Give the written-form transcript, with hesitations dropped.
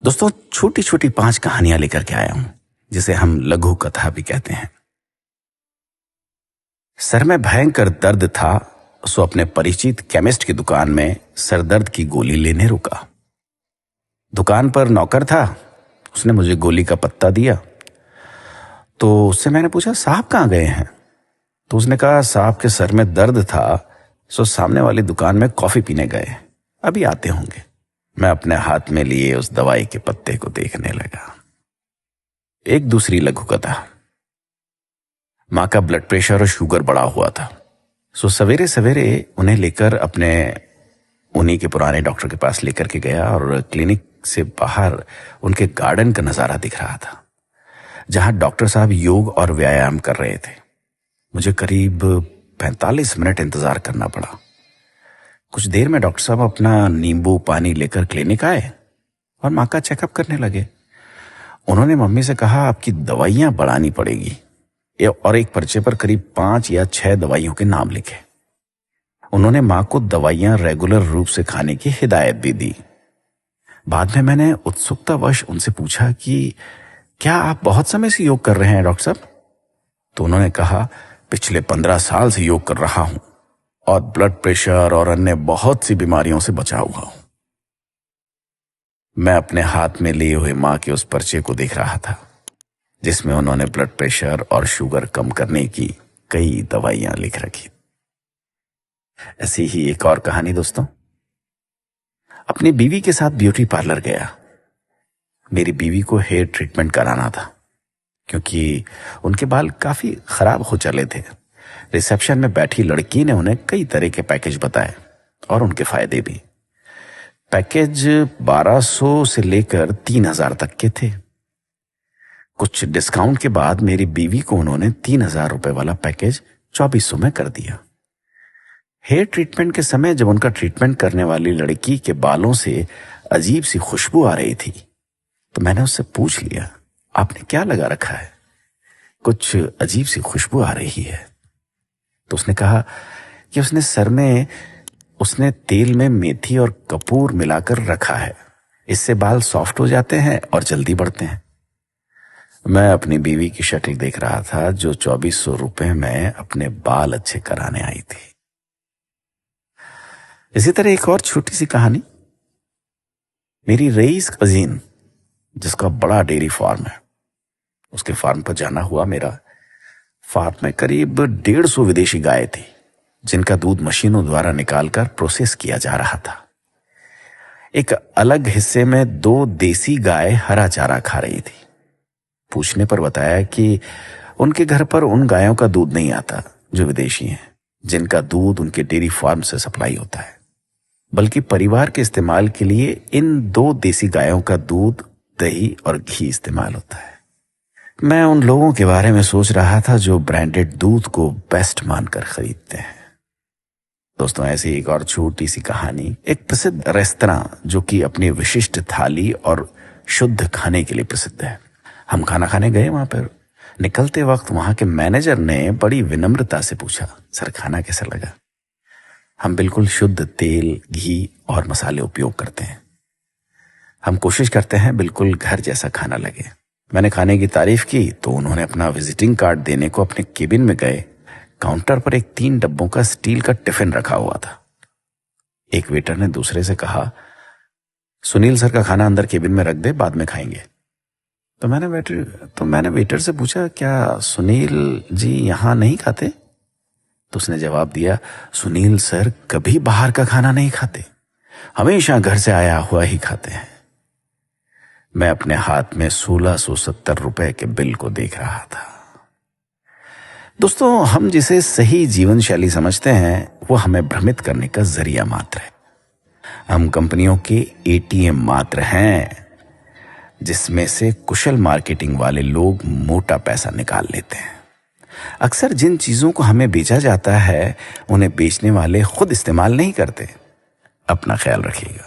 दोस्तों, छोटी छोटी 5 कहानियां लेकर के आया हूं, जिसे हम लघु कथा भी कहते हैं। सर में भयंकर दर्द था, सो अपने परिचित केमिस्ट की दुकान में सरदर्द की गोली लेने रुका। दुकान पर नौकर था, उसने मुझे गोली का पत्ता दिया। तो उससे मैंने पूछा, साहब कहाँ गए हैं? तो उसने कहा, साहब के सर में दर्द था, सो सामने वाली दुकान में कॉफी पीने गए, अभी आते होंगे। मैं अपने हाथ में लिए उस दवाई के पत्ते को देखने लगा। एक दूसरी लघु कथा। माँ का ब्लड प्रेशर और शुगर बढ़ा हुआ था, सो सवेरे सवेरे उन्हें लेकर अपने उन्हीं के पुराने डॉक्टर के पास लेकर के गया और क्लिनिक से बाहर उनके गार्डन का नजारा दिख रहा था, जहां डॉक्टर साहब योग और व्यायाम कर रहे थे। मुझे करीब 45 मिनट इंतजार करना पड़ा। कुछ देर में डॉक्टर साहब अपना नींबू पानी लेकर क्लिनिक आए और माँ का चेकअप करने लगे। उन्होंने मम्मी से कहा, आपकी दवाइयां बढ़ानी पड़ेगी, और एक पर्चे पर करीब 5 या 6 दवाइयों के नाम लिखे। उन्होंने माँ को दवाइयां रेगुलर रूप से खाने की हिदायत भी दी। बाद में मैंने उत्सुकतावश उनसे पूछा कि क्या आप बहुत समय से योग कर रहे हैं डॉक्टर साहब? तो उन्होंने कहा, पिछले 15 साल से योग कर रहा हूं और ब्लड प्रेशर और अन्य बहुत सी बीमारियों से बचा हुआ हूं। मैं अपने हाथ में लिए हुए मां के उस पर्चे को देख रहा था, जिसमें उन्होंने ब्लड प्रेशर और शुगर कम करने की कई दवाइयां लिख रखी। ऐसी ही एक और कहानी दोस्तों। अपनी बीवी के साथ ब्यूटी पार्लर गया। मेरी बीवी को हेयर ट्रीटमेंट कराना था, क्योंकि उनके बाल काफी खराब हो चले थे। रिसेप्शन में बैठी लड़की ने उन्हें कई तरह के पैकेज बताए और उनके फायदे भी। पैकेज 1200 से लेकर 3000 तक के थे। कुछ डिस्काउंट के बाद मेरी बीवी को उन्होंने 3000 रुपए वाला पैकेज 2400 में कर दिया। हेयर ट्रीटमेंट के समय जब उनका ट्रीटमेंट करने वाली लड़की के बालों से अजीब सी खुशबू आ रही थी, तो मैंने उससे पूछ लिया, आपने क्या लगा रखा है? कुछ अजीब सी खुशबू आ रही है। तो उसने कहा कि उसने सर में तेल में मेथी और कपूर मिलाकर रखा है, इससे बाल सॉफ्ट हो जाते हैं और जल्दी बढ़ते हैं। मैं अपनी बीवी की शक्ल देख रहा था, जो 2400 रुपए में अपने बाल अच्छे कराने आई थी। इसी तरह एक और छोटी सी कहानी। मेरी रईस कजीन, जिसका बड़ा डेयरी फार्म है, उसके फार्म पर जाना हुआ मेरा। फार्म में करीब 150 विदेशी गायें थी, जिनका दूध मशीनों द्वारा निकालकर प्रोसेस किया जा रहा था। एक अलग हिस्से में 2 देसी गाय हरा चारा खा रही थी। पूछने पर बताया कि उनके घर पर उन गायों का दूध नहीं आता जो विदेशी हैं, जिनका दूध उनके डेयरी फार्म से सप्लाई होता है, बल्कि परिवार के इस्तेमाल के लिए इन 2 देसी गायों का दूध, दही और घी इस्तेमाल होता है। मैं उन लोगों के बारे में सोच रहा था जो ब्रांडेड दूध को बेस्ट मानकर खरीदते हैं। दोस्तों, ऐसी एक और छोटी सी कहानी। एक प्रसिद्ध रेस्तरां जो कि अपनी विशिष्ट थाली और शुद्ध खाने के लिए प्रसिद्ध है। हम खाना खाने गए वहां पर। निकलते वक्त वहां के मैनेजर ने बड़ी विनम्रता से पूछा, सर खाना कैसा लगा? हम बिल्कुल शुद्ध तेल, घी और मसाले उपयोग करते हैं। हम कोशिश करते हैं बिल्कुल घर जैसा खाना लगे। मैंने खाने की तारीफ की तो उन्होंने अपना विजिटिंग कार्ड देने को अपने केबिन में गए। काउंटर पर एक 3 डब्बों का स्टील का टिफिन रखा हुआ था। एक वेटर ने दूसरे से कहा, सुनील सर का खाना अंदर केबिन में रख दे, बाद में खाएंगे। तो मैंने वेटर से पूछा, क्या सुनील जी यहां नहीं खाते? तो उसने जवाब दिया, सुनील सर कभी बाहर का खाना नहीं खाते, हमेशा घर से आया हुआ ही खाते हैं। मैं अपने हाथ में 1670 रुपए के बिल को देख रहा था। दोस्तों, हम जिसे सही जीवन शैली समझते हैं, वो हमें भ्रमित करने का जरिया मात्र है। हम कंपनियों के एटीएम मात्र हैं, जिसमें से कुशल मार्केटिंग वाले लोग मोटा पैसा निकाल लेते हैं। अक्सर जिन चीजों को हमें बेचा जाता है, उन्हें बेचने वाले खुद इस्तेमाल नहीं करते। अपना ख्याल रखिएगा।